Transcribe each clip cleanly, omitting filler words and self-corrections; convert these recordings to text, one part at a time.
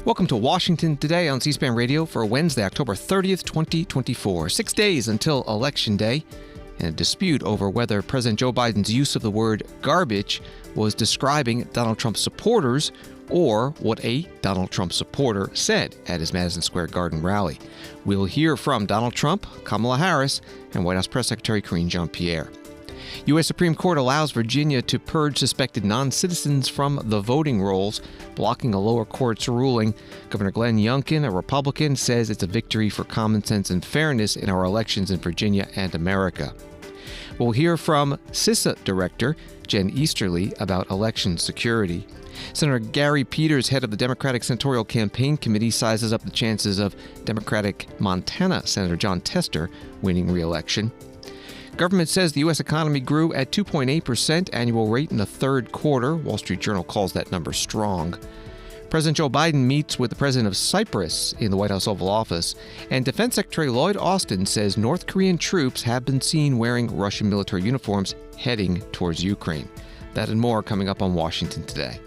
Welcome to Washington Today on C-SPAN Radio for Wednesday, October 30th, 2024. 6 days until Election Day, and a dispute over whether President Joe Biden's use of the word garbage was describing Donald Trump's supporters or what a Donald Trump supporter said at his Madison Square Garden rally. We'll hear from Donald Trump, Kamala Harris, and White House Press Secretary Karine Jean-Pierre. U.S. Supreme Court allows Virginia to purge suspected non-citizens from the voting rolls, blocking a lower court's ruling. Governor Glenn Youngkin, a Republican, says it's a victory for common sense and fairness in our elections in Virginia and America. We'll hear from CISA Director Jen Easterly about election security. Senator Gary Peters, head of the Democratic Senatorial Campaign Committee, sizes up the chances of Democratic Montana Senator Jon Tester winning re-election. Government says the U.S. economy grew at 2.8% annual rate in the third quarter. Wall Street Journal calls that number strong. President Joe Biden meets with the president of Cyprus in the White House Oval Office. And Defense Secretary Lloyd Austin says North Korean troops have been seen wearing Russian military uniforms heading towards Ukraine. That and more coming up on Washington Today.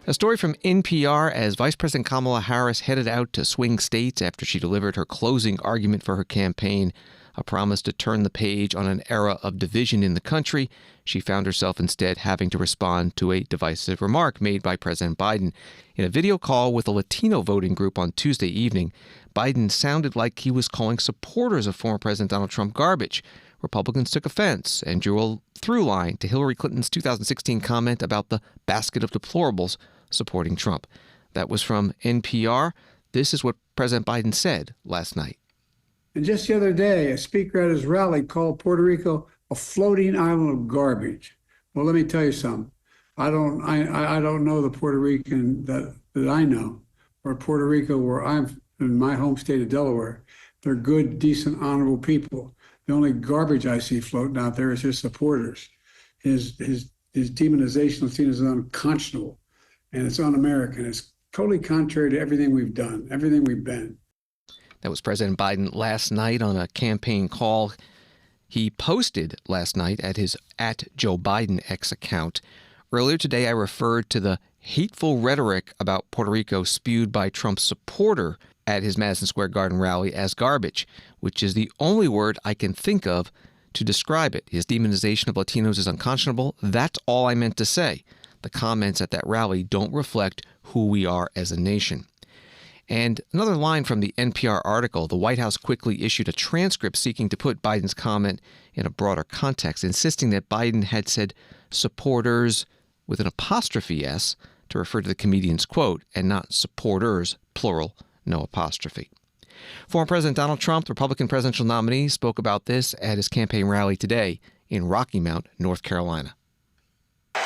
A story from NPR as Vice President Kamala Harris headed out to swing states after she delivered her closing argument for her campaign. A promise to turn the page on an era of division in the country, she found herself instead having to respond to a divisive remark made by President Biden. In a video call with a Latino voting group on Tuesday evening, Biden sounded like he was calling supporters of former President Donald Trump garbage. Republicans took offense and drew a through line to Hillary Clinton's 2016 comment about the basket of deplorables supporting Trump. That was from NPR. This is what President Biden said last night. And just the other day, a speaker at his rally called Puerto Rico a floating island of garbage. Well, let me tell you something. I don't know the Puerto Rican that I know, or Puerto Rico where I'm in my home state of Delaware. They're good, decent, honorable people. The only garbage I see floating out there is his supporters. His demonization of Latinos is unconscionable, and it's un-American. It's totally contrary to everything we've done, everything we've been. That was President Biden last night on a campaign call he posted last night at his @JoeBidenX account. Earlier today, I referred to the hateful rhetoric about Puerto Rico spewed by Trump's supporter at his Madison Square Garden rally as garbage, which is the only word I can think of to describe it. His demonization of Latinos is unconscionable. That's all I meant to say. The comments at that rally don't reflect who we are as a nation. And another line from the NPR article, the White House quickly issued a transcript seeking to put Biden's comment in a broader context, insisting that Biden had said supporters with an apostrophe S to refer to the comedian's quote, and not supporters, plural, no apostrophe. Former President Donald Trump, the Republican presidential nominee, spoke about this at his campaign rally today in Rocky Mount, North Carolina.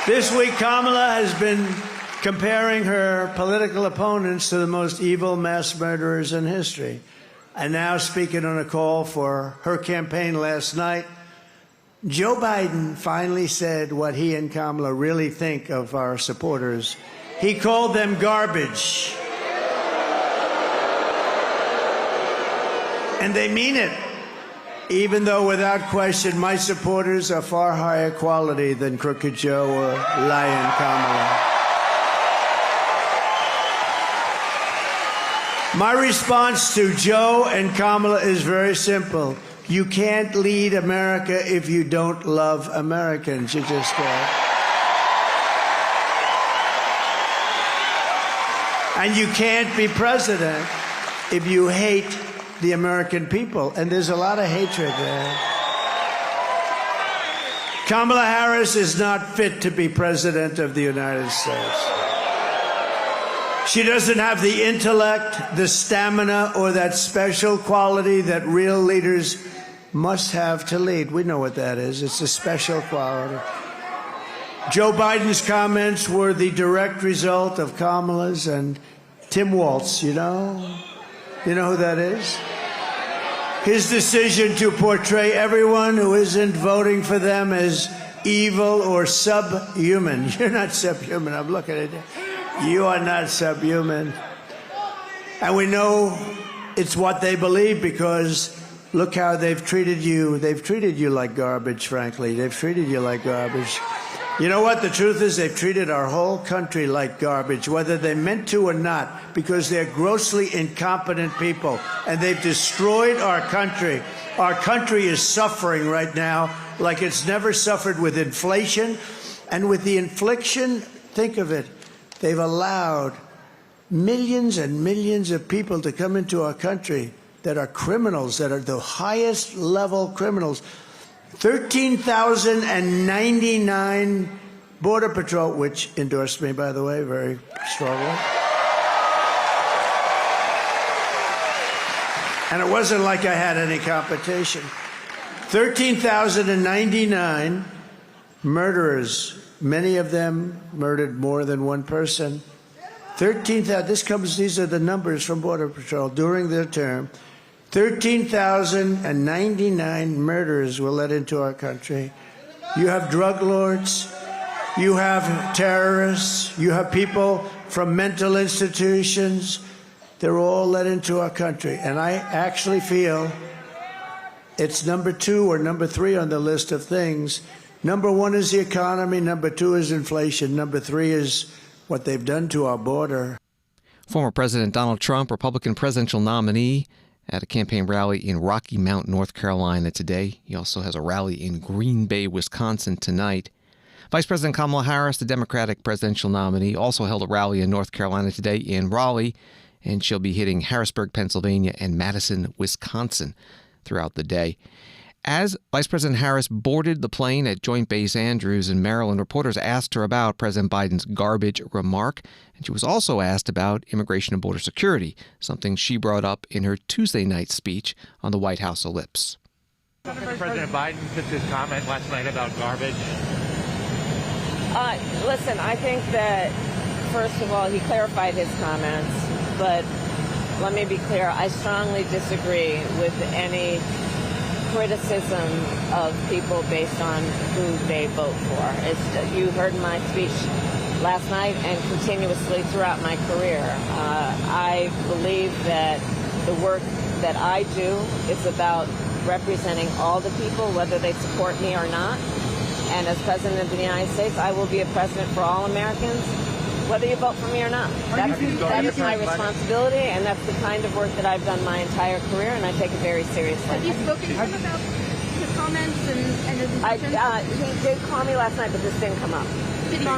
This week, Kamala has been comparing her political opponents to the most evil mass murderers in history. And now, speaking on a call for her campaign last night, Joe Biden finally said what he and Kamala really think of our supporters. He called them garbage. And they mean it, even though without question my supporters are far higher quality than Crooked Joe or Lying Kamala. My response to Joe and Kamala is very simple. You can't lead America if you don't love Americans. You just can't. And you can't be president if you hate the American people. And there's a lot of hatred there. Kamala Harris is not fit to be president of the United States. She doesn't have the intellect, the stamina, or that special quality that real leaders must have to lead. We know what that is. It's a special quality. Joe Biden's comments were the direct result of Kamala's and Tim Walz, you know? You know who that is? His decision to portray everyone who isn't voting for them as evil or subhuman. You're not subhuman. I'm looking at you. You are not subhuman. And we know it's what they believe because look how they've treated you. They've treated you like garbage, frankly. They've treated you like garbage. You know what? The truth is they've treated our whole country like garbage, whether they meant to or not, because they're grossly incompetent people, and they've destroyed our country. Our country is suffering right now like it's never suffered with inflation. And with the infliction, think of it, they've allowed millions and millions of people to come into our country that are criminals, that are the highest level criminals. 13,099 Border Patrol, which endorsed me, by the way, very strongly. And it wasn't like I had any competition. 13,099 murderers, many of them murdered more than one person. 13,000, these are the numbers from Border Patrol during their term. 13,099 murders were let into our country. You have drug lords, you have terrorists, you have people from mental institutions. They're all let into our country. And I actually feel it's number 2 or number 3 on the list of things. Number 1 is the economy. Number 2 is inflation. Number 3 is what they've done to our border. Former President Donald Trump, Republican presidential nominee, at a campaign rally in Rocky Mount, North Carolina today. He also has a rally in Green Bay, Wisconsin tonight. Vice President Kamala Harris, the Democratic presidential nominee, also held a rally in North Carolina today in Raleigh, and she'll be hitting Harrisburg, Pennsylvania, and Madison, Wisconsin throughout the day. As Vice President Harris boarded the plane at Joint Base Andrews in Maryland, reporters asked her about President Biden's garbage remark, and she was also asked about immigration and border security, something she brought up in her Tuesday night speech on the White House ellipse. President Biden put this comment last night about garbage. Listen, I think that, first of all, he clarified his comments, but let me be clear, I strongly disagree with any criticism of people based on who they vote for. You heard my speech last night and continuously throughout my career. I believe that the work that I do is about representing all the people, whether they support me or not. And as President of the United States, I will be a president for all Americans, whether you vote for me or not. That is my responsibility, and that's the kind of work that I've done my entire career, and I take it very seriously. Have you spoken to him about his comments and his intentions? He did call me last night, but this didn't come up.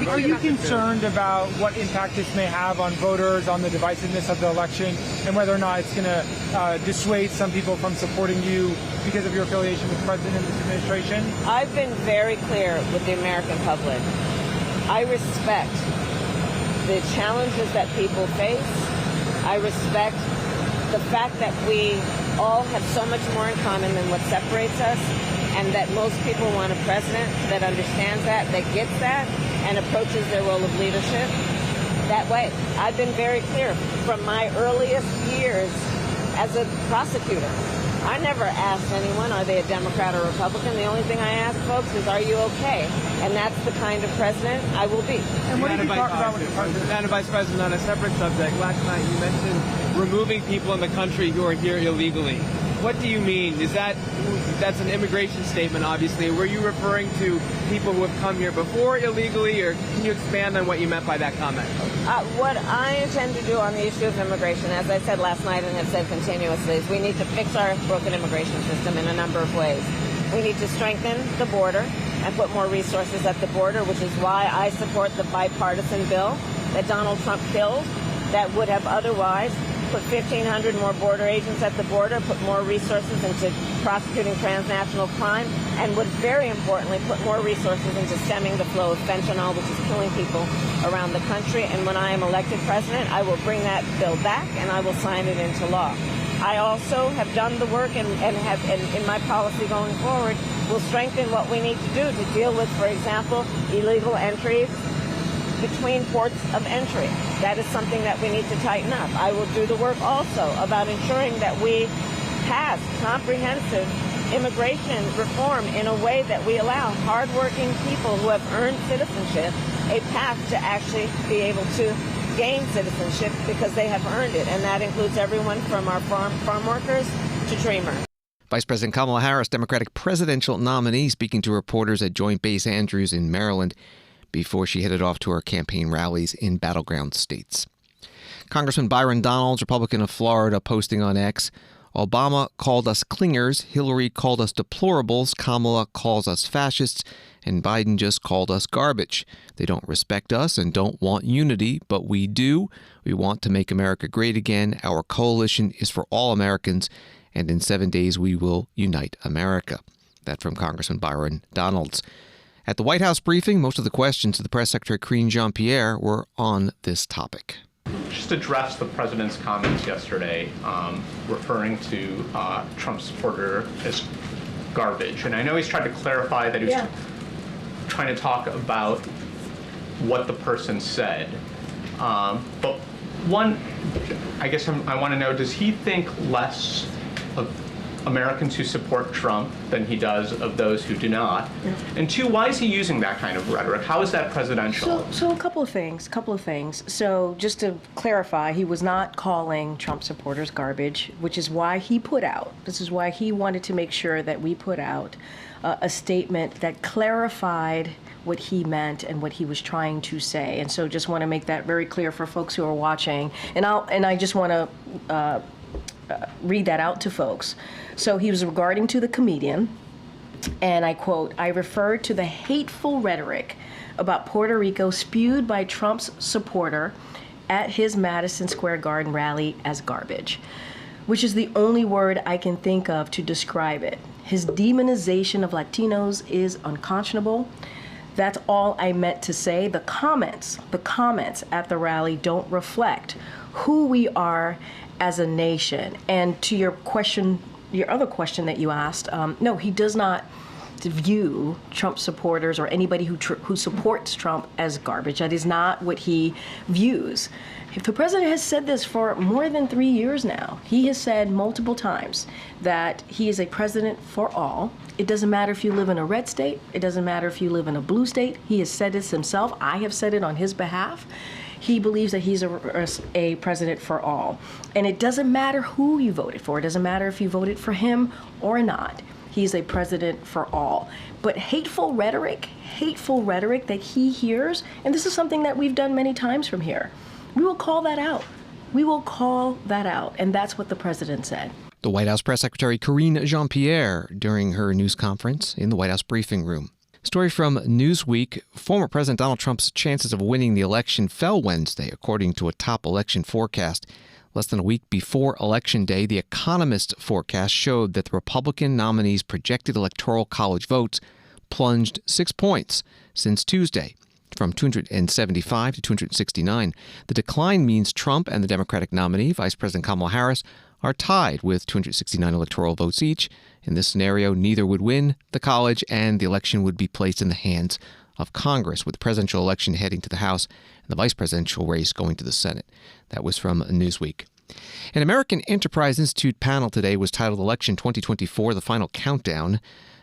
Are you concerned about what impact this may have on voters, on the divisiveness of the election, and whether or not it's going to dissuade some people from supporting you because of your affiliation with the president and this administration? I've been very clear with the American public. I respect the challenges that people face. I respect the fact that we all have so much more in common than what separates us, and that most people want a president that understands that gets that, and approaches their role of leadership that way. I've been very clear from my earliest years as a prosecutor. I never asked anyone, are they a Democrat or Republican? The only thing I ask folks is, are you okay? And that's the kind of president I will be. And what did you talk about with the president? Madam Vice President, on a separate subject, last night you mentioned removing people in the country who are here illegally. What do you mean? That's an immigration statement, obviously. Were you referring to people who have come here before illegally, or can you expand on what you meant by that comment? What I intend to do on the issue of immigration, as I said last night and have said continuously, is we need to fix our broken immigration system in a number of ways. We need to strengthen the border and put more resources at the border, which is why I support the bipartisan bill that Donald Trump killed that would have otherwise put 1,500 more border agents at the border, put more resources into prosecuting transnational crime, and would very importantly put more resources into stemming the flow of fentanyl, which is killing people around the country. And when I am elected president, I will bring that bill back and I will sign it into law. I also have done the work and have in my policy going forward will strengthen what we need to do to deal with, for example, illegal entries between ports of entry. That is something that we need to tighten up. I will do the work also about ensuring that we pass comprehensive immigration reform in a way that we allow hardworking people who have earned citizenship a path to actually be able to gain citizenship because they have earned it. And that includes everyone from our farm workers to dreamers. Vice President Kamala Harris, Democratic presidential nominee, speaking to reporters at Joint Base Andrews in Maryland. before she headed off to her campaign rallies in battleground states. Congressman Byron Dorgan, Republican of Florida, posting on X, Obama called us clingers, Hillary called us deplorables, Kamala calls us fascists, and Biden just called us garbage. They don't respect us and don't want unity, but we do. We want to make America great again. Our coalition is for all Americans, and in 7 days we will unite America. That from Congressman Byron Dorgan. At the White House briefing, most of the questions to the Press Secretary Karine Jean-Pierre were on this topic. Just address the president's comments yesterday referring to Trump supporter as garbage. And I know he's tried to clarify that he was trying to talk about what the person said. But one, I guess I want to know, does he think less of Americans who support Trump than he does of those who do not? Yeah. And two, why is he using that kind of rhetoric? How is that presidential? So a couple of things. So just to clarify, he was not calling Trump supporters garbage, which is why he this is why he wanted to make sure that we put out a statement that clarified what he meant and what he was trying to say. And so just want to make that very clear for folks who are watching. And I just want to read that out to folks. So he was regarding to the comedian, and I quote, "I referred to the hateful rhetoric about Puerto Rico spewed by Trump's supporter at his Madison Square Garden rally as garbage, which is the only word I can think of to describe it. His demonization of Latinos is unconscionable. That's all I meant to say. The comments at the rally don't reflect who we are as a nation." And to your question, your other question that you asked, no, he does not view Trump supporters or anybody who supports Trump as garbage. That is not what he views. If the president has said this for more than 3 years now, he has said multiple times that he is a president for all. It doesn't matter if you live in a red state. It doesn't matter if you live in a blue state. He has said this himself. I have said it on his behalf. He believes that he's a president for all. And it doesn't matter who you voted for. It doesn't matter if you voted for him or not. He's a president for all. But hateful rhetoric that he hears, and this is something that we've done many times from here, we will call that out. We will call that out. And that's what the president said. The White House Press Secretary Karine Jean-Pierre during her news conference in the White House briefing room. Story from Newsweek. Former President Donald Trump's chances of winning the election fell Wednesday, according to a top election forecast. Less than a week before Election Day, the Economist forecast showed that the Republican nominee's projected Electoral College votes plunged 6 points since Tuesday, from 275 to 269. The decline means Trump and the Democratic nominee, Vice President Kamala Harris, are tied with 269 electoral votes each. In this scenario, neither would win the college, and the election would be placed in the hands of Congress, with the presidential election heading to the House and the vice presidential race going to the Senate. That was from Newsweek. An American Enterprise Institute panel today was titled Election 2024, The Final Countdown.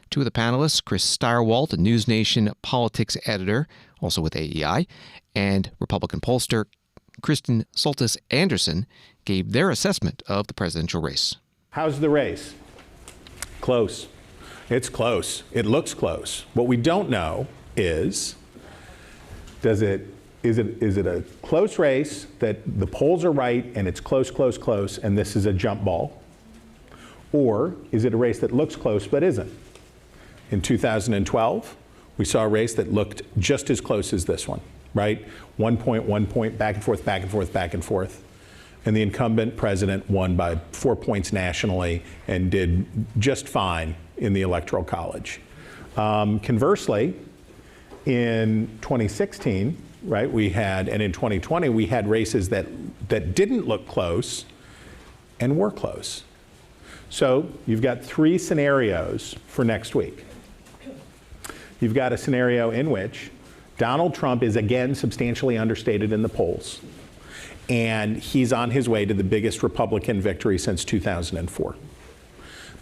Two of the panelists, Chris Stirewalt, a News Nation politics editor, also with AEI, and Republican pollster Kristen Soltis Anderson, gave their assessment of the presidential race. How's the race? Close. It's close. It looks close. What we don't know is, is it a close race that the polls are right and it's close, close, close, and this is a jump ball? Or is it a race that looks close but isn't? In 2012, we saw a race that looked just as close as this one, right? 1 point, back and forth, back and forth, back and forth. And the incumbent president won by 4 points nationally and did just fine in the Electoral College. Conversely, in 2016, right, and in 2020, we had races that didn't look close and were close. So you've got 3 scenarios for next week. You've got a scenario in which Donald Trump is again substantially understated in the polls, and he's on his way to the biggest Republican victory since 2004.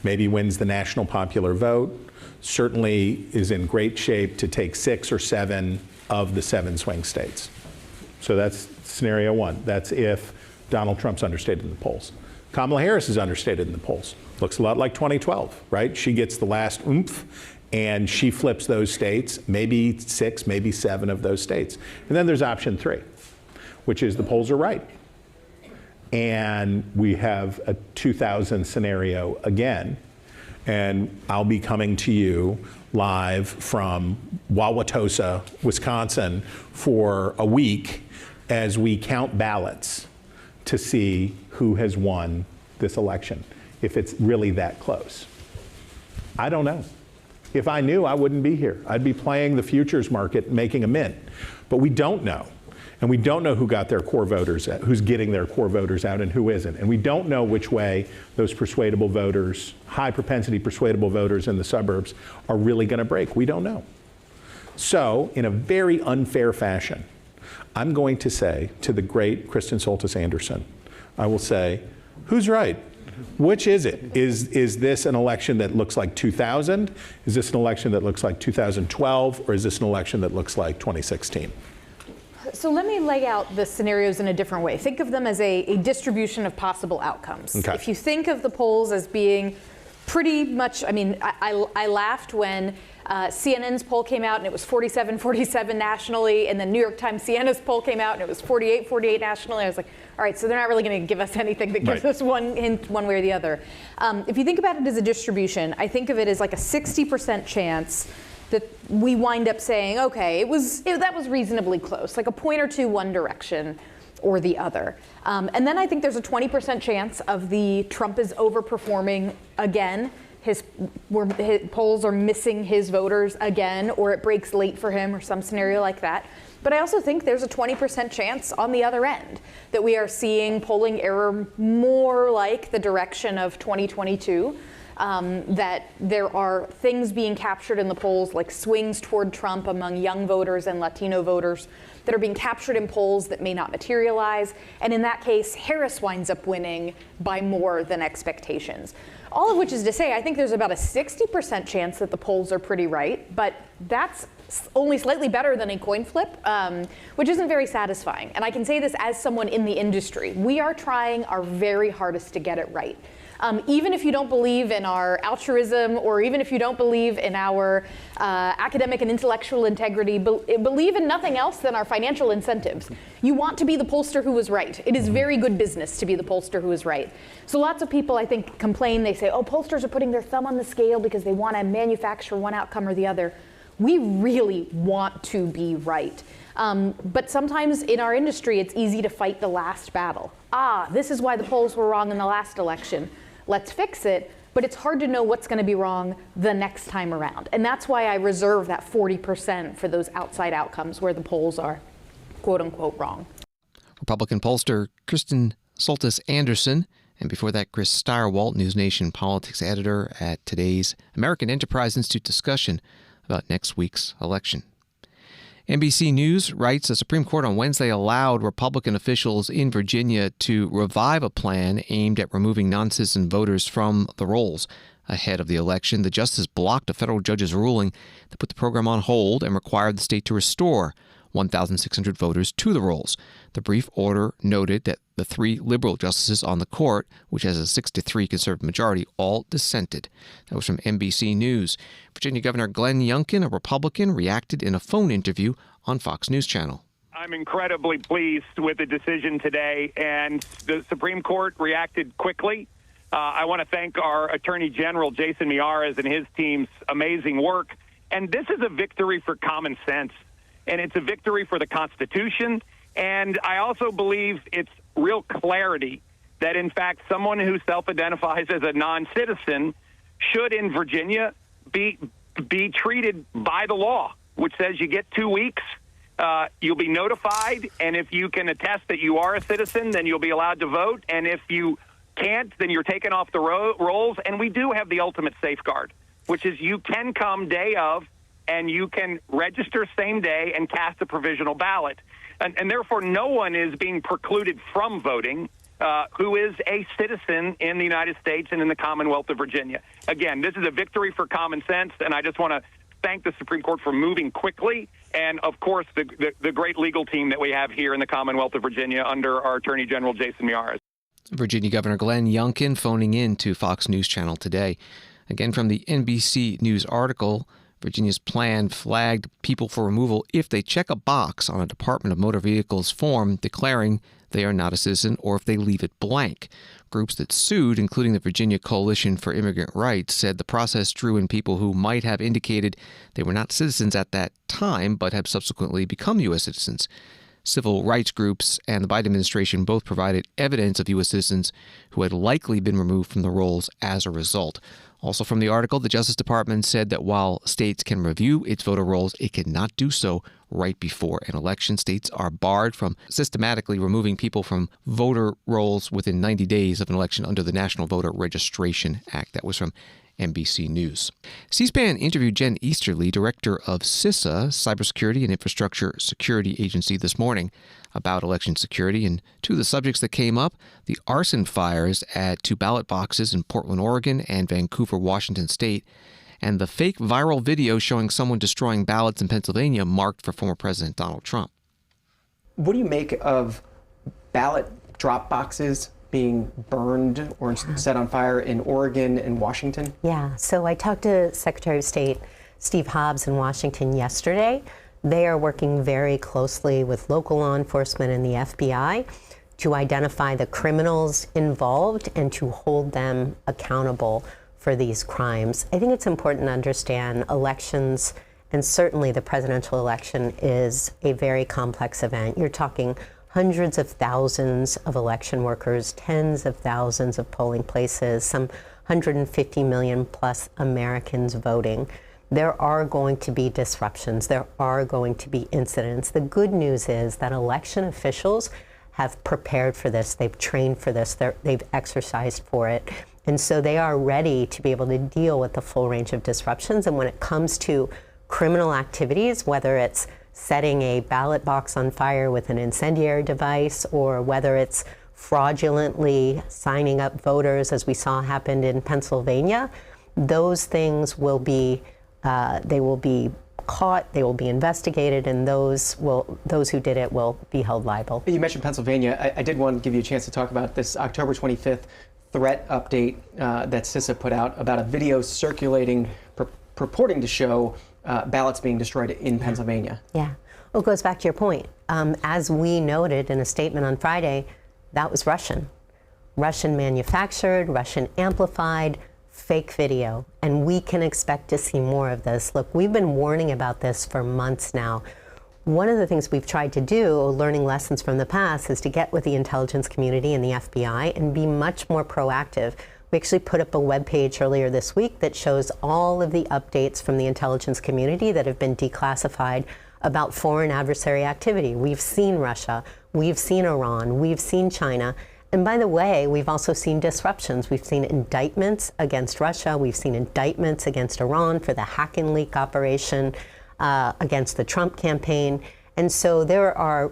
Maybe wins the national popular vote, certainly is in great shape to take 6 or 7 of the 7 swing states. So that's scenario 1. That's if Donald Trump's understated in the polls. Kamala Harris is understated in the polls. Looks a lot like 2012, right? She gets the last oomph And she flips those states, maybe 6, maybe 7 of those states. And then there's option 3, which is the polls are right. And we have a 2000 scenario again. And I'll be coming to you live from Wauwatosa, Wisconsin for a week as we count ballots to see who has won this election, if it's really that close. I don't know. If I knew, I wouldn't be here. I'd be playing the futures market, making a mint. But we don't know. And we don't know who got their core voters, who's getting their core voters out and who isn't. And we don't know which way those persuadable voters, high propensity persuadable voters in the suburbs are really going to break. We don't know. So in a very unfair fashion, I'm going to say to the great Kristen Soltis Anderson, I will say, who's right? Which is it? Is this an election that looks like 2000? Is this an election that looks like 2012? Or is this an election that looks like 2016? So let me lay out the scenarios in a different way. Think of them as a distribution of possible outcomes. Okay. If you think of the polls as being pretty much, I mean, I laughed when CNN's poll came out and it was 47-47 nationally, and then New York Times Sienna's poll came out and it was 48-48 nationally. I was like, all right, so they're not really going to give us anything that gives us one hint one way or the other. If you think about it as a distribution, I think of it as like a 60% chance that we wind up saying, okay, that was reasonably close, like a point or two one direction or the other. And then I think there's a 20% chance of the Trump is overperforming again. His polls are missing his voters again, or it breaks late for him, or some scenario like that. But I also think there's a 20% chance on the other end that we are seeing polling error more like the direction of 2022. That there are things being captured in the polls, like swings toward Trump among young voters and Latino voters, that are being captured in polls that may not materialize. And in that case, Harris winds up winning by more than expectations. All of which is to say, I think there's about a 60% chance that the polls are pretty right, but that's only slightly better than a coin flip, which isn't very satisfying. And I can say this as someone in the industry. We are trying our very hardest to get it right. Even if you don't believe in our altruism, or even if you don't believe in our academic and intellectual integrity, believe in nothing else than our financial incentives. You want to be the pollster who was right. It is very good business to be the pollster who is right. So lots of people, I think, complain. They say, oh, pollsters are putting their thumb on the scale because they want to manufacture one outcome or the other. We really want to be right. But sometimes in our industry, it's easy to fight the last battle. This is why the polls were wrong in the last election. Let's fix it, but it's hard to know what's going to be wrong the next time around. And that's why I reserve that 40% for those outside outcomes where the polls are quote unquote wrong. Republican pollster Kristen Soltis Anderson, and before that, Chris Stirewalt, News Nation politics editor at today's American Enterprise Institute discussion about next week's election. NBC News writes the Supreme Court on Wednesday allowed Republican officials in Virginia to revive a plan aimed at removing non-citizen voters from the rolls ahead of the election. The justice blocked a federal judge's ruling that put the program on hold and required the state to restore 1,600 voters to the rolls. The brief order noted that the 3 liberal justices on the court, which has a 6-3 conservative majority, all dissented. That was from NBC News. Virginia Governor Glenn Youngkin, a Republican, reacted in a phone interview on Fox News Channel. I'm incredibly pleased with the decision today, and the Supreme Court reacted quickly. I want to thank our Attorney General, Jason Miyares, and his team's amazing work. And this is a victory for common sense, and it's a victory for the Constitution. And I also believe it's real clarity that, in fact, someone who self-identifies as a non-citizen should, in Virginia, be treated by the law, which says you get 2 weeks, you'll be notified, and if you can attest that you are a citizen, then you'll be allowed to vote. And if you can't, then you're taken off the rolls. And we do have the ultimate safeguard, which is you can come day of, and you can register same day and cast a provisional ballot. And therefore, no one is being precluded from voting who is a citizen in the United States and in the Commonwealth of Virginia. Again, this is a victory for common sense, and I just want to thank the Supreme Court for moving quickly, and, of course, the great legal team that we have here in the Commonwealth of Virginia under our Attorney General, Jason Miyares. Virginia Governor Glenn Youngkin phoning in to Fox News Channel today. Again, from the NBC News article, Virginia's plan flagged people for removal if they check a box on a Department of Motor Vehicles form declaring they are not a citizen or if they leave it blank. Groups that sued, including the Virginia Coalition for Immigrant Rights, said the process drew in people who might have indicated they were not citizens at that time but have subsequently become U.S. citizens. Civil rights groups and the Biden administration both provided evidence of U.S. citizens who had likely been removed from the rolls as a result. Also from the article, the Justice Department said that while states can review its voter rolls, it cannot do so right before an election. States are barred from systematically removing people from voter rolls within 90 days of an election under the National Voter Registration Act. That was from NBC News. C-SPAN interviewed Jen Easterly, director of CISA, Cybersecurity and Infrastructure Security Agency, this morning about election security. And two of the subjects that came up, the arson fires at 2 ballot boxes in Portland, Oregon and Vancouver, Washington State, and the fake viral video showing someone destroying ballots in Pennsylvania marked for former President Donald Trump. What do you make of ballot drop boxes being burned or set on fire in Oregon and Washington? Yeah, so I talked to Secretary of State Steve Hobbs in Washington yesterday. They are working very closely with local law enforcement and the FBI to identify the criminals involved and to hold them accountable for these crimes. I think it's important to understand elections, and certainly the presidential election is a very complex event. You're talking hundreds of thousands of election workers, tens of thousands of polling places, some 150 million plus Americans voting. There are going to be disruptions. There are going to be incidents. The good news is that election officials have prepared for this. They've trained for this. They've exercised for it. And so they are ready to be able to deal with the full range of disruptions. And when it comes to criminal activities, whether it's setting a ballot box on fire with an incendiary device, or whether it's fraudulently signing up voters, as we saw happened in Pennsylvania, those things will be they will be caught, they will be investigated, and those who did it will be held liable. You mentioned Pennsylvania. I did want to give you a chance to talk about this October 25th threat update that CISA put out about a video circulating purporting to show ballots being destroyed in Pennsylvania. Yeah. Well, it goes back to your point. As we noted in a statement on Friday, that was Russian manufactured, Russian amplified, fake video, and we can expect to see more of this. Look, we've been warning about this for months now. One of the things we've tried to do, learning lessons from the past, is to get with the intelligence community and the FBI and be much more proactive. We actually put up a webpage earlier this week that shows all of the updates from the intelligence community that have been declassified about foreign adversary activity. We've seen Russia, we've seen Iran, we've seen China. And by the way, we've also seen disruptions. We've seen indictments against Russia. We've seen indictments against Iran for the hack and leak operation, against the Trump campaign. And so there are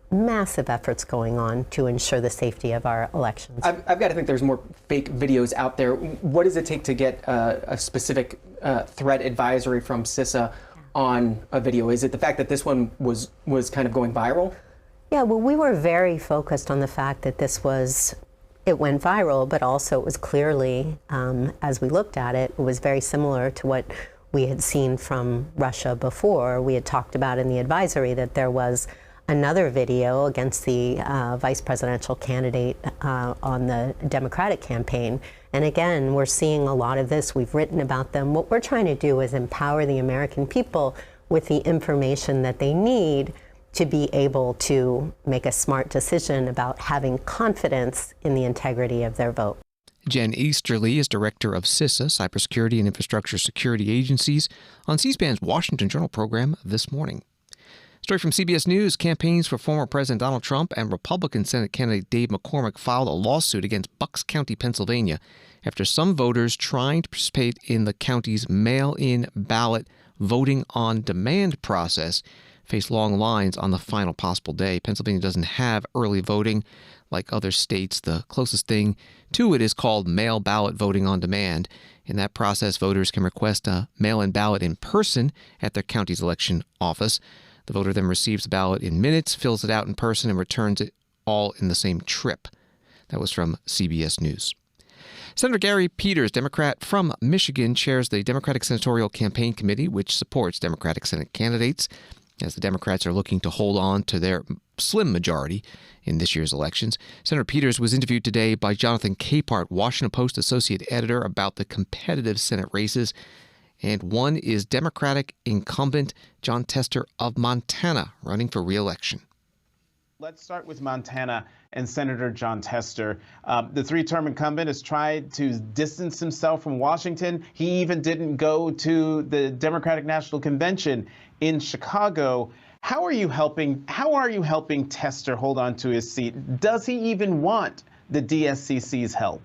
massive efforts going on to ensure the safety of our elections. I've got to think there's more fake videos out there. What does it take to get a specific threat advisory from CISA on a video? Is it the fact that this one was kind of going viral? Yeah, well, we were very focused on the fact that it went viral, but also it was clearly, as we looked at it, it was very similar to what we had seen from Russia before. We had talked about in the advisory that there was another video against the vice presidential candidate on the Democratic campaign. And again, we're seeing a lot of this. We've written about them. What we're trying to do is empower the American people with the information that they need to be able to make a smart decision about having confidence in the integrity of their vote. Jen Easterly is director of CISA, Cybersecurity and Infrastructure Security Agencies, on C-SPAN's Washington Journal program this morning. Story from CBS News. Campaigns for former President Donald Trump and Republican Senate candidate Dave McCormick filed a lawsuit against Bucks County, Pennsylvania, after some voters trying to participate in the county's mail-in ballot voting on demand process face long lines on the final possible day. Pennsylvania doesn't have early voting like other states. The closest thing to it is called mail ballot voting on demand. In that process, voters can request a mail-in ballot in person at their county's election office. The voter then receives the ballot in minutes, fills it out in person, and returns it all in the same trip. That was from CBS News. Senator Gary Peters, Democrat from Michigan, chairs the Democratic Senatorial Campaign Committee, which supports Democratic Senate candidates, as the Democrats are looking to hold on to their slim majority in this year's elections. Senator Peters was interviewed today by Jonathan Capehart, Washington Post associate editor, about the competitive Senate races. And one is Democratic incumbent Jon Tester of Montana, running for re-election. Let's start with Montana and Senator Jon Tester. The three-term incumbent has tried to distance himself from Washington. He even didn't go to the Democratic National Convention in Chicago. How are you helping Tester hold on to his seat? Does he even want the DSCC's help?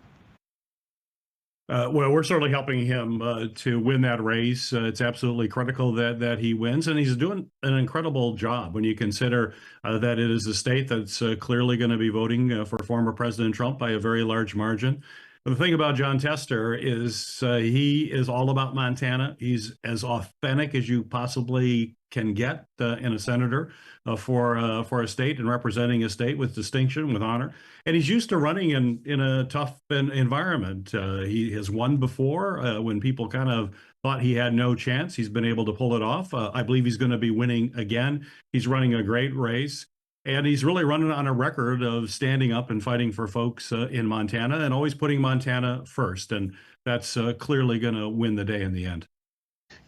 Well, we're certainly helping him to win that race. It's absolutely critical that he wins, and he's doing an incredible job when you consider that it is a state that's clearly going to be voting for former President Trump by a very large margin. The thing about Jon Tester is he is all about Montana. He's as authentic as you possibly can get in a senator for a state and representing a state with distinction, with honor. And he's used to running in a tough environment. He has won before when people kind of thought he had no chance. He's been able to pull it off. I believe he's going to be winning again. He's running a great race. And he's really running on a record of standing up and fighting for folks in Montana and always putting Montana first. And that's clearly going to win the day in the end.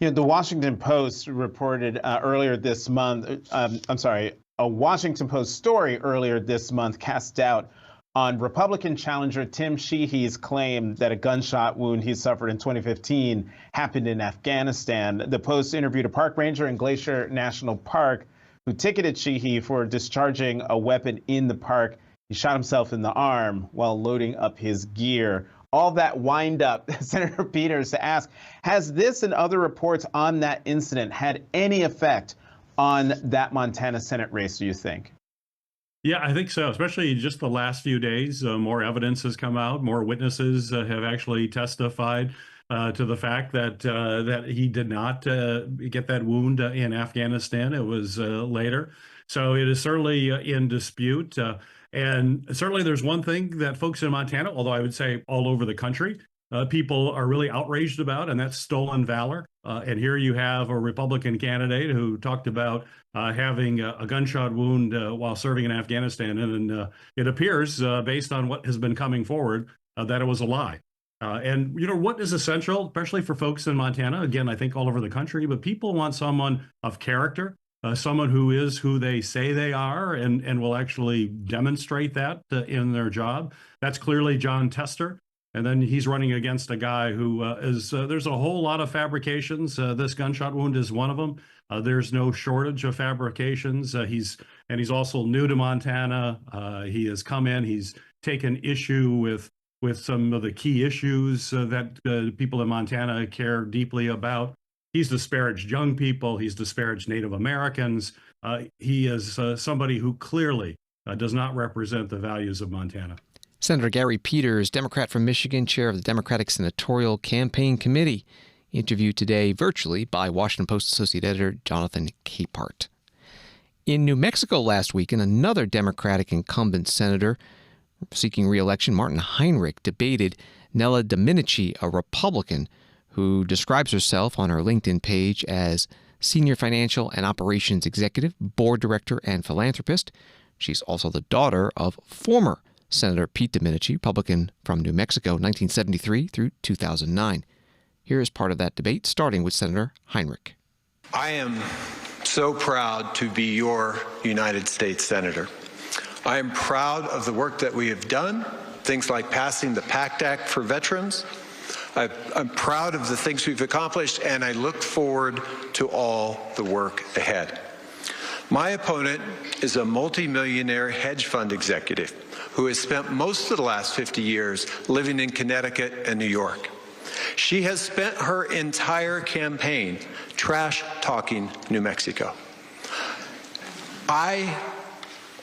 You know, the Washington Post reported earlier this month, a Washington Post story earlier this month cast doubt on Republican challenger Tim Sheehy's claim that a gunshot wound he suffered in 2015 happened in Afghanistan. The Post interviewed a park ranger in Glacier National Park who ticketed Sheehy for discharging a weapon in the park. He shot himself in the arm while loading up his gear. All that wind up Senator Peters to ask, has this and other reports on that incident had any effect on that Montana Senate race, do you think? Yeah, I think so, especially just the last few days. More evidence has come out. More witnesses have actually testified to the fact that he did not get that wound in Afghanistan. It was later. So it is certainly in dispute. And certainly there's one thing that folks in Montana, although I would say all over the country, people are really outraged about, and that's stolen valor. And here you have a Republican candidate who talked about having a gunshot wound while serving in Afghanistan. And it appears, based on what has been coming forward, that it was a lie. And, you know, what is essential, especially for folks in Montana, again, I think all over the country, but people want someone of character, someone who is who they say they are and will actually demonstrate that in their job. That's clearly Jon Tester. And then he's running against a guy who there's a whole lot of fabrications. This gunshot wound is one of them. There's no shortage of fabrications. He's also new to Montana. He has come in. He's taken issue with some of the key issues that people in Montana care deeply about. He's disparaged young people. He's disparaged Native Americans. He is somebody who clearly does not represent the values of Montana. Senator Gary Peters, Democrat from Michigan, chair of the Democratic Senatorial Campaign Committee, interviewed today virtually by Washington Post associate editor Jonathan Capehart. In New Mexico last weekend, another Democratic incumbent senator seeking re-election, Martin Heinrich, debated Nella Domenici, a Republican who describes herself on her LinkedIn page as Senior Financial and Operations Executive, Board Director, and Philanthropist. She's also the daughter of former Senator Pete Domenici, Republican from New Mexico, 1973 through 2009. Here is part of that debate, starting with Senator Heinrich. I am so proud to be your United States Senator. I am proud of the work that we have done, things like passing the PACT Act for veterans. I'm proud of the things we've accomplished, and I look forward to all the work ahead. My opponent is a multimillionaire hedge fund executive who has spent most of the last 50 years living in Connecticut and New York. She has spent her entire campaign trash-talking New Mexico. I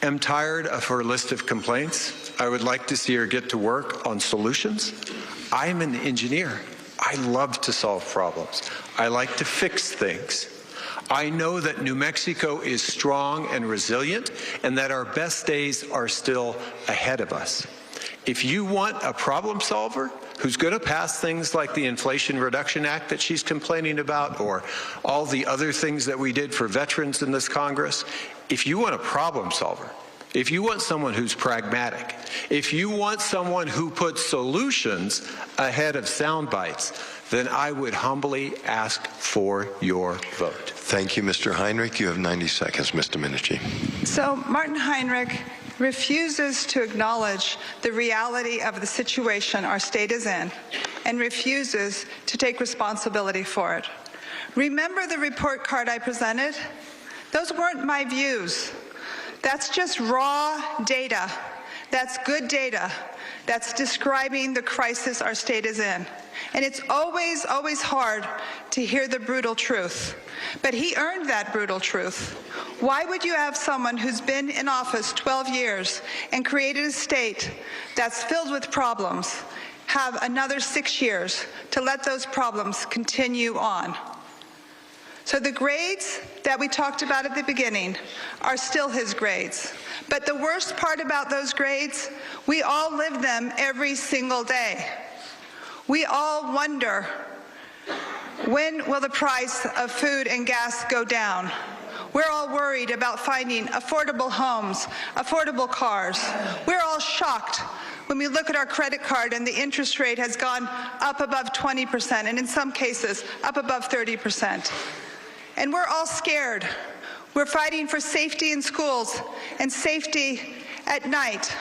am tired of her list of complaints. I would like to see her get to work on solutions. I'm an engineer. I love to solve problems. I like to fix things. I know that New Mexico is strong and resilient, and that our best days are still ahead of us. If you want a problem solver who's going to pass things like the Inflation Reduction Act that she's complaining about, or all the other things that we did for veterans in this Congress, if you want a problem solver, if you want someone who's pragmatic, if you want someone who puts solutions ahead of sound bites, then I would humbly ask for your vote. Thank you, Mr. Heinrich. You have 90 seconds, Mr. Domenici. So Martin Heinrich refuses to acknowledge the reality of the situation our state is in and refuses to take responsibility for it. Remember the report card I presented? Those weren't my views. That's just raw data. That's good data. That's describing the crisis our state is in. And it's always, always hard to hear the brutal truth. But he earned that brutal truth. Why would you have someone who's been in office 12 years and created a state that's filled with problems have another 6 years to let those problems continue on? So the grades that we talked about at the beginning are still his grades. But the worst part about those grades, we all live them every single day. We all wonder, when will the price of food and gas go down? We're all worried about finding affordable homes, affordable cars. We're all shocked when we look at our credit card and the interest rate has gone up above 20%, and in some cases, up above 30%. And we're all scared. We're fighting for safety in schools and safety at night.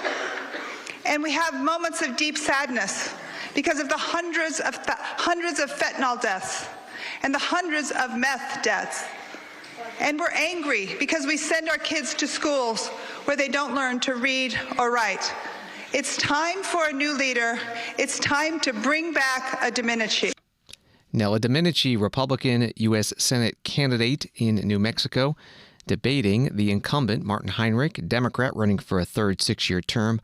And we have moments of deep sadness because of the hundreds of fentanyl deaths and the hundreds of meth deaths. And we're angry because we send our kids to schools where they don't learn to read or write. It's time for a new leader. It's time to bring back a Domenici. Now, a Domenici, Republican U.S. Senate candidate in New Mexico, debating the incumbent Martin Heinrich, Democrat running for a third 6-year term,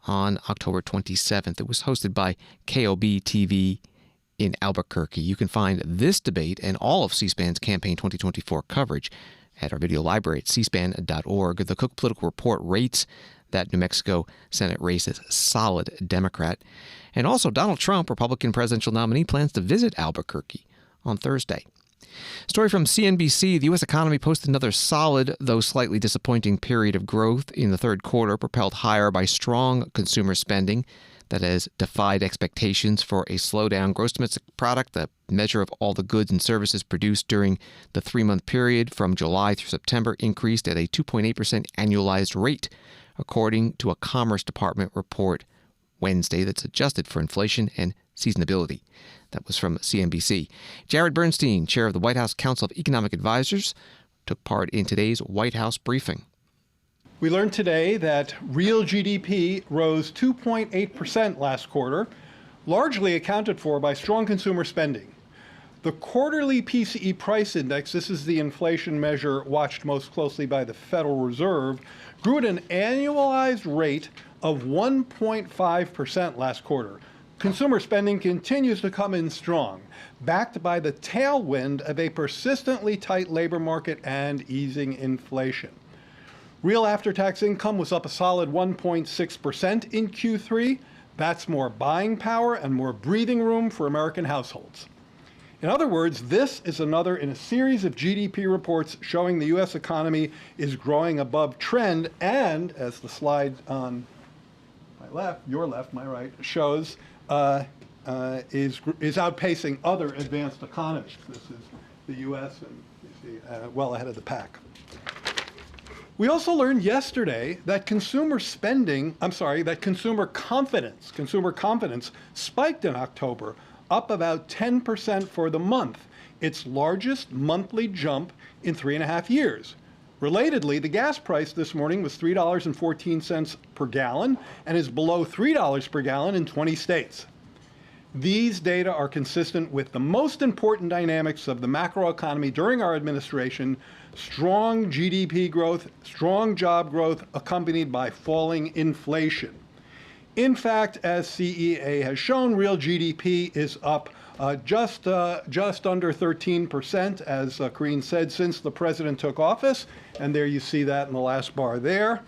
on October 27th. It was hosted by KOB TV in Albuquerque. You can find this debate and all of C-SPAN's Campaign 2024 coverage at our video library at cspan.org. The Cook Political Report rates that New Mexico Senate race as solid Democrat. And also, Donald Trump, Republican presidential nominee, plans to visit Albuquerque on Thursday. Story from CNBC. The U.S. economy posted another solid, though slightly disappointing, period of growth in the third quarter, propelled higher by strong consumer spending that has defied expectations for a slowdown. Gross domestic product, the measure of all the goods and services produced during the 3-month period from July through September, increased at a 2.8% annualized rate, according to a Commerce Department report Wednesday that's adjusted for inflation and seasonability. That was from CNBC. Jared Bernstein, chair of the White House Council of Economic Advisors, took part in today's White House briefing. We learned today that real GDP rose 2.8% last quarter, largely accounted for by strong consumer spending. The quarterly PCE price index, this is the inflation measure watched most closely by the Federal Reserve, grew at an annualized rate of 1.5% last quarter. Consumer spending continues to come in strong, backed by the tailwind of a persistently tight labor market and easing inflation. Real after-tax income was up a solid 1.6% in Q3. That's more buying power and more breathing room for American households. In other words, this is another in a series of GDP reports showing the U.S. economy is growing above trend and, as the slide on my left, your left, my right, shows, is outpacing other advanced economies. This is the U.S. and you see, well ahead of the pack. We also learned yesterday that consumer confidence spiked in October, up about 10% for the month, its largest monthly jump in 3.5 years. Relatedly, the gas price this morning was $3.14 per gallon and is below $3 per gallon in 20 states. These data are consistent with the most important dynamics of the macroeconomy during our administration: strong GDP growth, strong job growth, accompanied by falling inflation. In fact, as CEA has shown, real GDP is up just under 13%, as Karine said, since the president took office. And there you see that in the last bar there,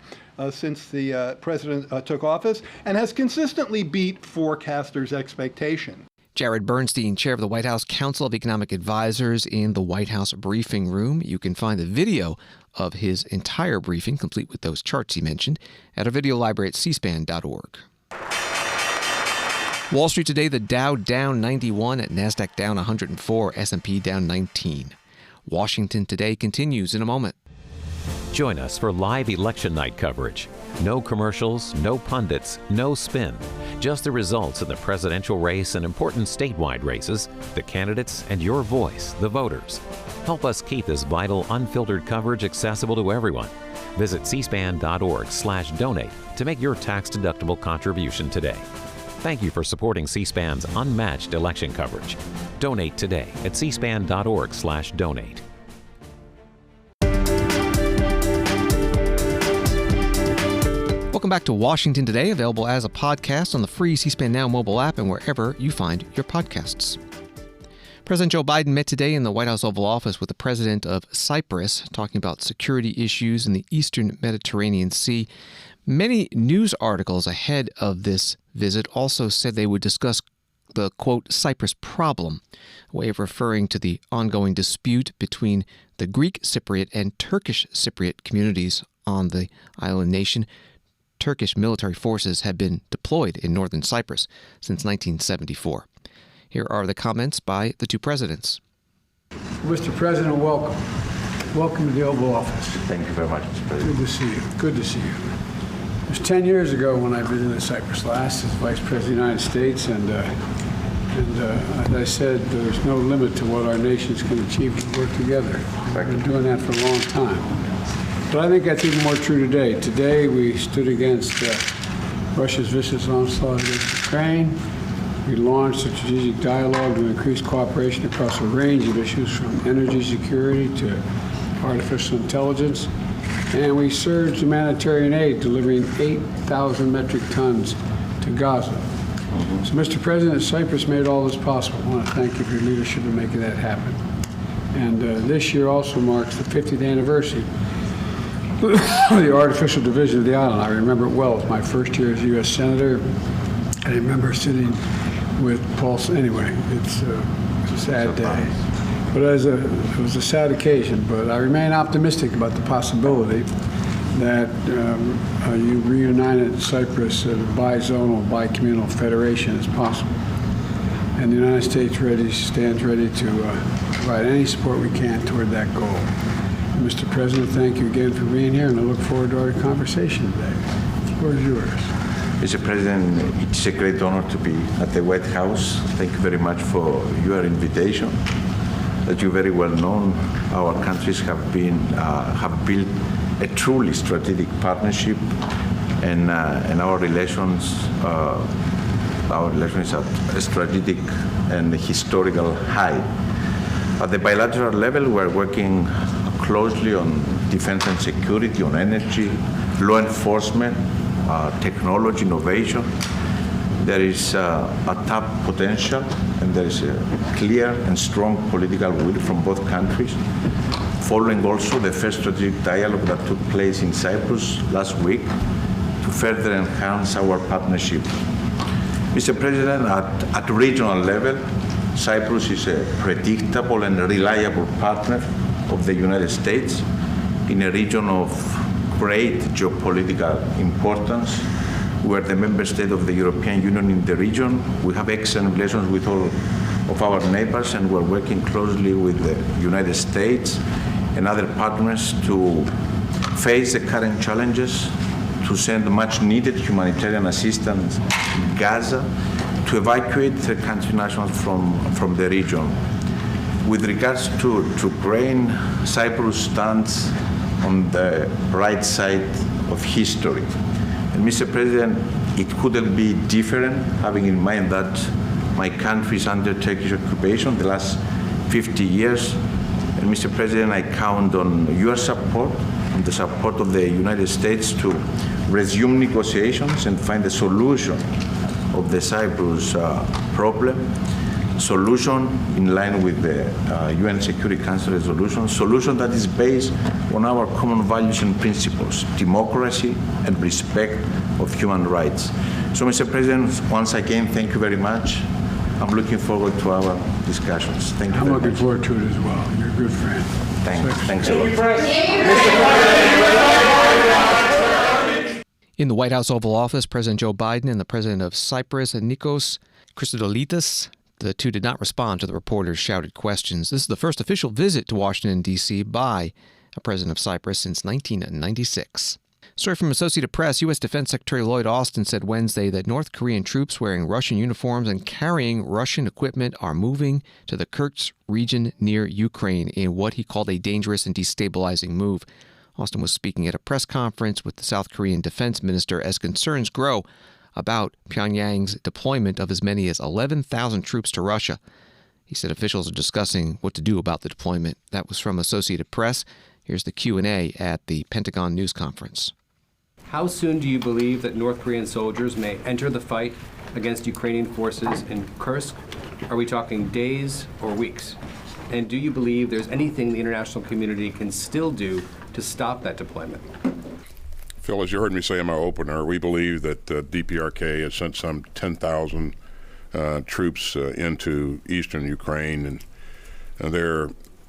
since the president took office, and has consistently beat forecasters' expectation. Jared Bernstein, chair of the White House Council of Economic Advisors, in the White House briefing room. You can find the video of his entire briefing, complete with those charts he mentioned, at our video library at cspan.org. Wall Street today, the Dow down 91, at NASDAQ down 104, S&P down 19. Washington today continues in a moment. Join us for live election night coverage. No commercials, no pundits, no spin. Just the results of the presidential race and important statewide races, the candidates, and your voice, the voters. Help us keep this vital, unfiltered coverage accessible to everyone. Visit cspan.org/donate to make your tax-deductible contribution today. Thank you for supporting C-SPAN's unmatched election coverage. Donate today at cspan.org/donate. Welcome back to Washington Today, available as a podcast on the free C-SPAN Now mobile app and wherever you find your podcasts. President Joe Biden met today in the White House Oval Office with the president of Cyprus, talking about security issues in the eastern Mediterranean Sea. Many news articles ahead of this visit also said they would discuss the, quote, Cyprus problem, a way of referring to the ongoing dispute between the Greek Cypriot and Turkish Cypriot communities on the island nation. Turkish military forces have been deployed in northern Cyprus since 1974. Here are the comments by the two presidents. Mr. President, welcome. Welcome to the Oval Office. Thank you very much, Mr. President. Good to see you. Good to see you. It was 10 years ago when I visited Cyprus last as Vice President of the United States, and as I said, there's no limit to what our nations can achieve if we work together. We've been doing that for a long time. But I think that's even more true today. Today, we stood against Russia's vicious onslaught against Ukraine. We launched a strategic dialogue to increase cooperation across a range of issues, from energy security to artificial intelligence. And we surged humanitarian aid, delivering 8,000 metric tons to Gaza. So, Mr. President, Cyprus made all this possible. I want to thank you for your leadership in making that happen. And this year also marks the 50th anniversary the artificial division of the island. I remember it well. It was my first year as a U.S. Senator. I remember sitting with Paul. Anyway, it's a sad day. But it was a sad occasion. But I remain optimistic about the possibility that you reunited Cyprus as a bi-zonal, bi-communal federation is possible. And the United States stands ready to provide any support we can toward that goal. Mr. President, thank you again for being here, and I look forward to our conversation today. The floor is yours. Mr. President, it's a great honor to be at the White House. Thank you very much for your invitation. As you very well know, our countries have built a truly strategic partnership, and our relations is at a strategic and historical high. At the bilateral level, we're working closely on defense and security, on energy, law enforcement, technology, innovation. There is a tap potential, and there is a clear and strong political will from both countries, following also the first strategic dialogue that took place in Cyprus last week to further enhance our partnership. Mr. President, at regional level, Cyprus is a predictable and reliable partner of the United States in a region of great geopolitical importance. We are the member state of the European Union in the region. We have excellent relations with all of our neighbors, and we're working closely with the United States and other partners to face the current challenges, to send much needed humanitarian assistance in Gaza, to evacuate third-country nationals from the region. With regards to Ukraine, Cyprus stands on the right side of history. And Mr. President, it couldn't be different, having in mind that my country is under Turkish occupation the last 50 years. And Mr. President, I count on your support, on the support of the United States to resume negotiations and find a solution of the Cyprus problem. solution in line with the UN Security Council resolution, solution that is based on our common values and principles, democracy and respect of human rights. So, Mr. President, once again, thank you very much. I'm looking forward to our discussions. Thank you. I'm looking forward to it as well. You're a good friend. Thanks a lot. In the White House Oval Office, President Joe Biden and the president of Cyprus, Nikos Christodoulides, the two did not respond to the reporters' shouted questions. This is the first official visit to Washington, D.C. by a president of Cyprus since 1996. Story from Associated Press. U.S. Defense Secretary Lloyd Austin said Wednesday that North Korean troops wearing Russian uniforms and carrying Russian equipment are moving to the Kursk region near Ukraine in what he called a dangerous and destabilizing move. Austin was speaking at a press conference with the South Korean defense minister as concerns grow about Pyongyang's deployment of as many as 11,000 troops to Russia. He said officials are discussing what to do about the deployment. That was from Associated Press. Here's the Q&A at the Pentagon news conference. How soon do you believe that North Korean soldiers may enter the fight against Ukrainian forces in Kursk? Are we talking days or weeks? And do you believe there's anything the international community can still do to stop that deployment? Phil, as you heard me say in my opener, we believe that DPRK has sent some 10,000 troops into eastern Ukraine, and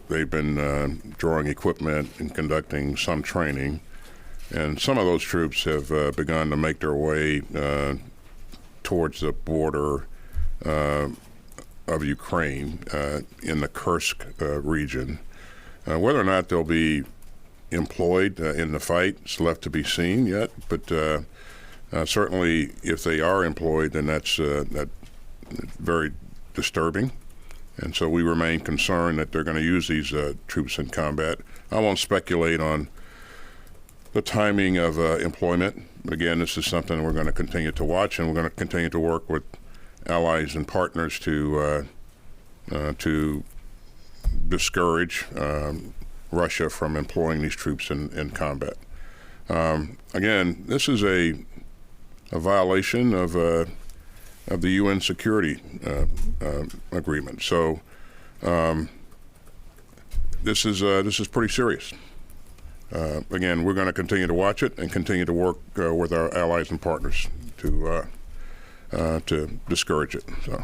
they've been drawing equipment and conducting some training. And some of those troops have begun to make their way towards the border of Ukraine in the Kursk region. Whether or not they'll be employed in the fight is left to be seen yet, but certainly if they are employed, then that's very disturbing. And so we remain concerned that they're going to use these troops in combat. I won't speculate on the timing of employment. But again, this is something we're going to continue to watch, and we're going to continue to work with allies and partners to discourage Russia from employing these troops in combat. Again, this is a violation of the UN Security Agreement. So this is pretty serious. Again, we're going to continue to watch it and continue to work with our allies and partners to discourage it. So.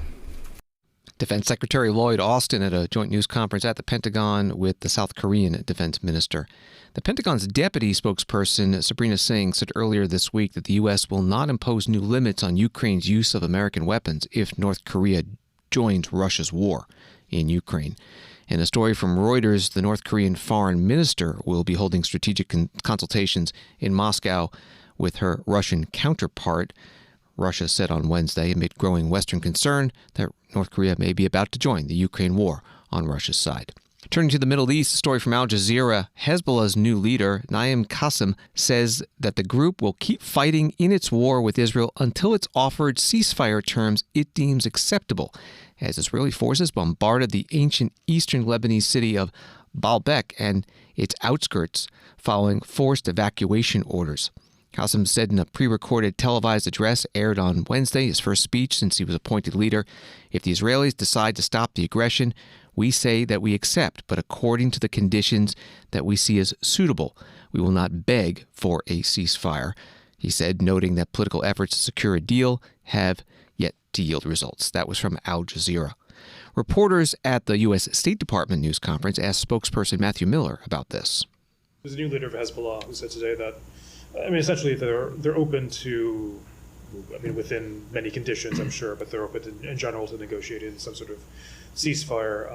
Defense Secretary Lloyd Austin at a joint news conference at the Pentagon with the South Korean defense minister. The Pentagon's deputy spokesperson, Sabrina Singh, said earlier this week that the U.S. will not impose new limits on Ukraine's use of American weapons if North Korea joins Russia's war in Ukraine. In a story from Reuters, the North Korean foreign minister will be holding strategic consultations in Moscow with her Russian counterpart. Russia said on Wednesday, amid growing Western concern, that North Korea may be about to join the Ukraine war on Russia's side. Turning to the Middle East, a story from Al Jazeera, Hezbollah's new leader, Naim Qassem, says that the group will keep fighting in its war with Israel until it's offered ceasefire terms it deems acceptable, as Israeli forces bombarded the ancient eastern Lebanese city of Baalbek and its outskirts following forced evacuation orders. Qassem said in a pre-recorded televised address aired on Wednesday, his first speech since he was appointed leader, if the Israelis decide to stop the aggression, we say that we accept, but according to the conditions that we see as suitable. We will not beg for a ceasefire, he said, noting that political efforts to secure a deal have yet to yield results. That was from Al Jazeera. Reporters at the U.S. State Department news conference asked spokesperson Matthew Miller about this. There's a new leader of Hezbollah who said today that, essentially they're open to, within many conditions, I'm sure, but they're open in general to negotiating some sort of ceasefire.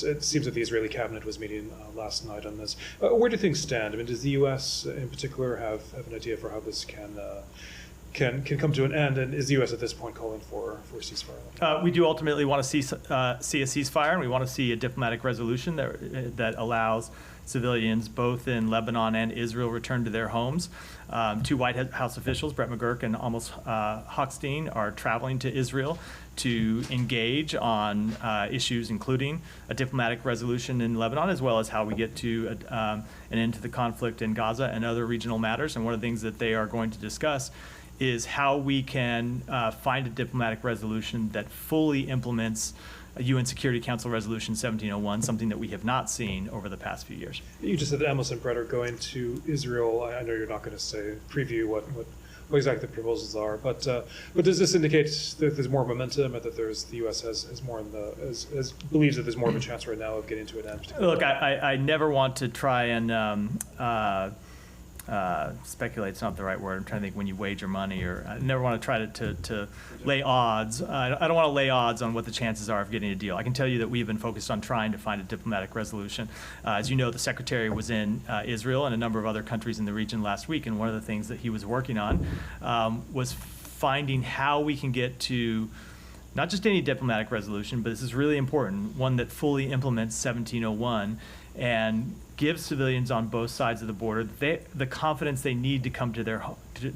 It seems that the Israeli cabinet was meeting last night on this. Where do things stand? Does the U.S. in particular have an idea for how this can come to an end? And is the U.S. at this point calling for a ceasefire? We do ultimately want to see a ceasefire, and we want to see a diplomatic resolution that allows civilians both in Lebanon and Israel return to their homes. Two White House officials, Brett McGurk and Amos Hochstein, are traveling to Israel to engage on issues including a diplomatic resolution in Lebanon, as well as how we get to an end to the conflict in Gaza and other regional matters. And one of the things that they are going to discuss is how we can find a diplomatic resolution that fully implements UN Security Council Resolution 1701, something that we have not seen over the past few years. You just said that Emlis and Brett are going to Israel. I know you're not going to preview what exactly the proposals are, but does this indicate that there's more momentum, and that the U.S. has more believes that there's more of a chance right now of getting to an end? Look, I never want to try and speculate's not the right word. I'm trying to think when you wager money, or I never want to try to lay odds. I don't want to lay odds on what the chances are of getting a deal. I can tell you that we've been focused on trying to find a diplomatic resolution. As you know, the Secretary was in Israel and a number of other countries in the region last week, and one of the things that he was working on was finding how we can get to not just any diplomatic resolution, but this is really important, one that fully implements 1701 and gives civilians on both sides of the border the confidence they need to come to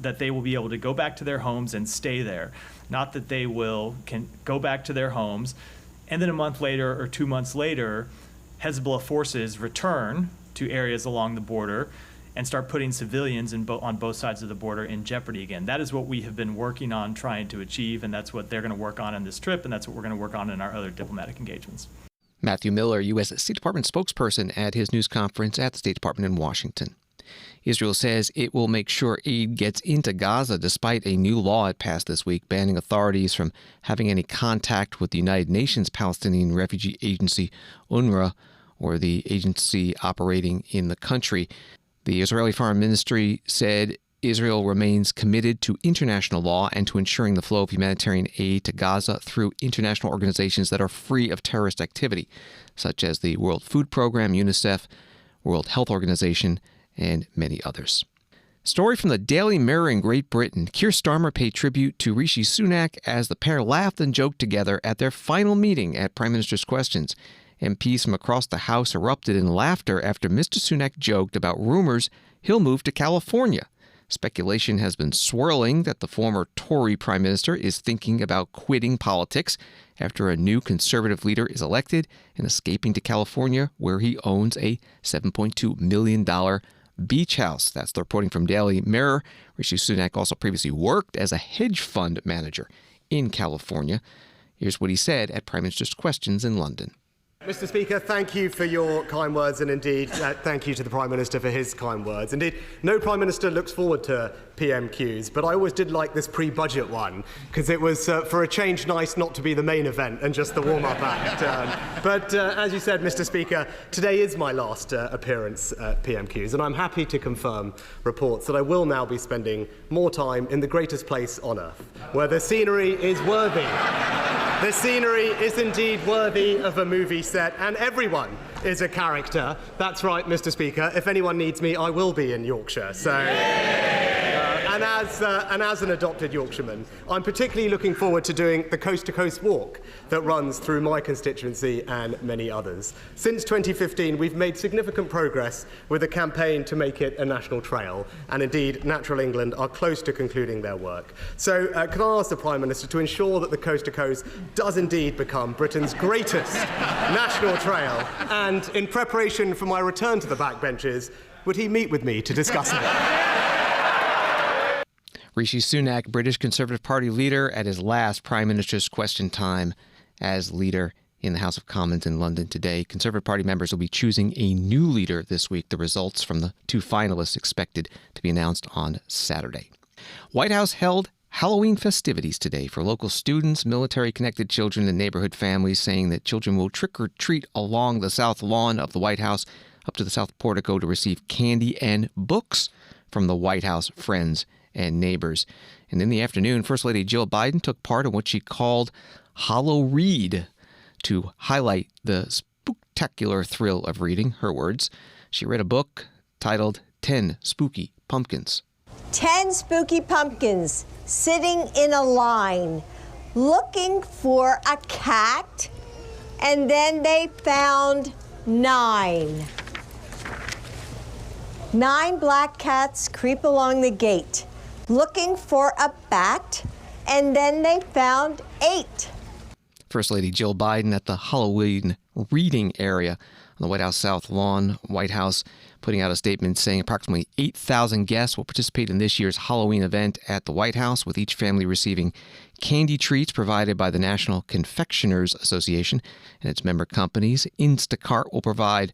that they will be able to go back to their homes and stay there. Not that they can go back to their homes, and then a month later or 2 months later, Hezbollah forces return to areas along the border and start putting civilians on both sides of the border in jeopardy again. That is what we have been working on trying to achieve, and that's what they're going to work on this trip, and that's what we're going to work on in our other diplomatic engagements. Matthew Miller, U.S. State Department spokesperson at his news conference at the State Department in Washington. Israel says it will make sure aid gets into Gaza despite a new law it passed this week banning authorities from having any contact with the United Nations Palestinian Refugee Agency, UNRWA, or the agency operating in the country. The Israeli Foreign Ministry said Israel remains committed to international law and to ensuring the flow of humanitarian aid to Gaza through international organizations that are free of terrorist activity, such as the World Food Program, UNICEF, World Health Organization, and many others. Story from the Daily Mirror in Great Britain. Keir Starmer paid tribute to Rishi Sunak as the pair laughed and joked together at their final meeting at Prime Minister's Questions. MPs from across the House erupted in laughter after Mr. Sunak joked about rumors he'll move to California. Speculation has been swirling that the former Tory Prime Minister is thinking about quitting politics after a new Conservative leader is elected and escaping to California, where he owns a $7.2 million beach house. That's the reporting from Daily Mirror. Rishi Sunak also previously worked as a hedge fund manager in California. Here's what he said at Prime Minister's Questions in London. Mr. Speaker, thank you for your kind words, and indeed thank you to the Prime Minister for his kind words. Indeed, no Prime Minister looks forward to PMQs, but I always did like this pre-budget one, because it was, for a change, nice not to be the main event and just the warm-up act. But as you said, Mr. Speaker, today is my last appearance at PMQs, and I'm happy to confirm reports that I will now be spending more time in the greatest place on earth, where the scenery is worthy. The scenery is indeed worthy of a movie set, and everyone is a character. That's right, Mr. Speaker. If anyone needs me, I will be in Yorkshire. So, and as an adopted Yorkshireman, I'm particularly looking forward to doing the coast-to-coast walk that runs through my constituency and many others. Since 2015, we've made significant progress with a campaign to make it a national trail, and indeed, Natural England are close to concluding their work. So, can I ask the Prime Minister to ensure that the coast-to-coast does indeed become Britain's greatest national trail, and in preparation for my return to the backbenches, would he meet with me to discuss it? Rishi Sunak, British Conservative Party leader, at his last Prime Minister's Question time as leader in the House of Commons in London today. Conservative Party members will be choosing a new leader this week. The results from the two finalists expected to be announced on Saturday. White House held Halloween festivities today for local students, military-connected children, and neighborhood families, saying that children will trick-or-treat along the south lawn of the White House up to the south portico to receive candy and books from the White House friends and neighbors. And in the afternoon, First Lady Jill Biden took part in what she called Hollow Read to highlight the spectacular thrill of reading, her words. She read a book titled 10 Spooky Pumpkins. 10 spooky pumpkins sitting in a line looking for a cat, and then they found 9. 9 black cats creep along the gate looking for a bat, and then they found 8. First Lady Jill Biden at the Halloween reading area on the White House South Lawn. White House putting out a statement saying approximately 8,000 guests will participate in this year's Halloween event at the White House, with each family receiving candy treats provided by the National Confectioners Association and its member companies. Instacart will provide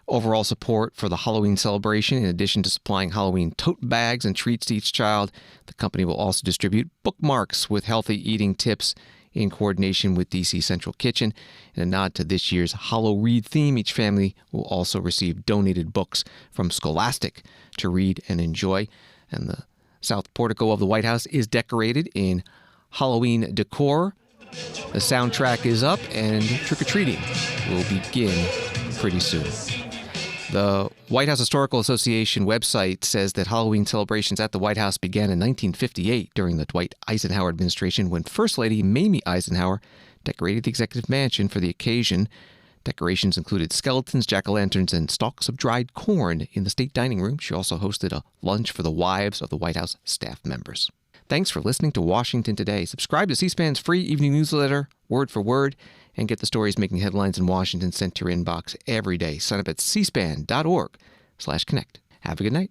overall support for the Halloween celebration. In addition to supplying Halloween tote bags and treats to each child, the company will also distribute bookmarks with healthy eating tips in coordination with DC Central Kitchen. In a nod to this year's Hallow Read theme, each family will also receive donated books from Scholastic to read and enjoy. And the south portico of the White House is decorated in Halloween decor. The soundtrack is up, and trick-or-treating will begin pretty soon. The White House Historical Association website says that Halloween celebrations at the White House began in 1958 during the Dwight Eisenhower administration, when First Lady Mamie Eisenhower decorated the executive mansion for the occasion. Decorations included skeletons, jack-o'-lanterns, and stalks of dried corn in the state dining room. She also hosted a lunch for the wives of the White House staff members. Thanks for listening to Washington Today. Subscribe to C-SPAN's free evening newsletter, Word for Word, and get the stories making headlines in Washington sent to your inbox every day. Sign up at cspan.org/connect. Have a good night.